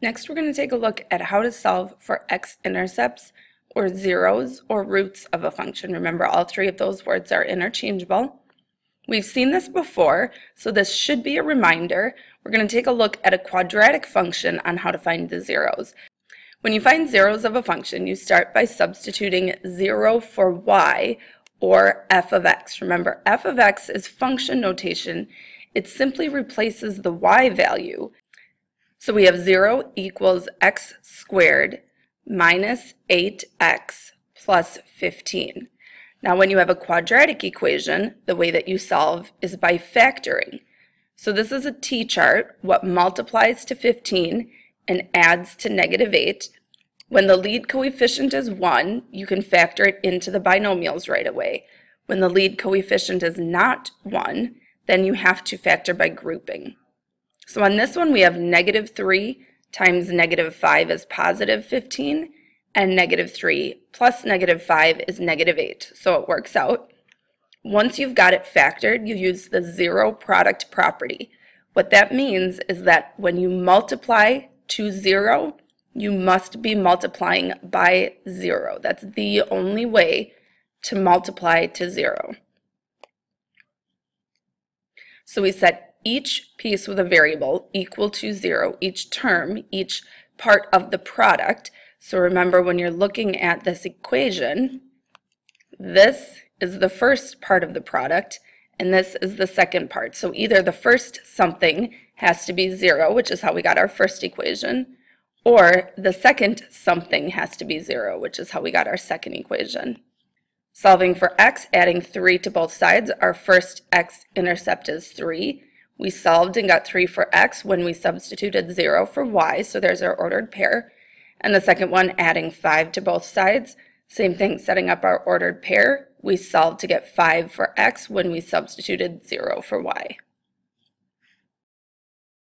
Next, we're going to take a look at how to solve for x-intercepts or zeros or roots of a function. Remember, all three of those words are interchangeable. We've seen this before, so this should be a reminder. We're going to take a look at a quadratic function on how to find the zeros. When you find zeros of a function, you start by substituting 0 for y or f of x. Remember, f of x is function notation. It simply replaces the y value. So we have 0 equals x squared minus 8x plus 15. Now when you have a quadratic equation, the way that you solve is by factoring. So this is a t-chart, what multiplies to 15 and adds to -8. When the lead coefficient is 1, you can factor it into the binomials right away. When the lead coefficient is not 1, then you have to factor by grouping. So on this one, we have -3 times -5 is positive 15, and -3 plus -5 is -8. So it works out. Once you've got it factored, you use the zero product property. What that means is that when you multiply to 0, you must be multiplying by 0. That's the only way to multiply to 0. So we set each piece with a variable equal to 0, each term, each part of the product. So remember, when you're looking at this equation, this is the first part of the product, and this is the second part. So either the first something has to be 0, which is how we got our first equation, or the second something has to be 0, which is how we got our second equation. Solving for x, adding 3 to both sides, our first x-intercept is 3. We solved and got 3 for x when we substituted 0 for y, so there's our ordered pair. And the second one, adding 5 to both sides, same thing, setting up our ordered pair. We solved to get 5 for x when we substituted 0 for y.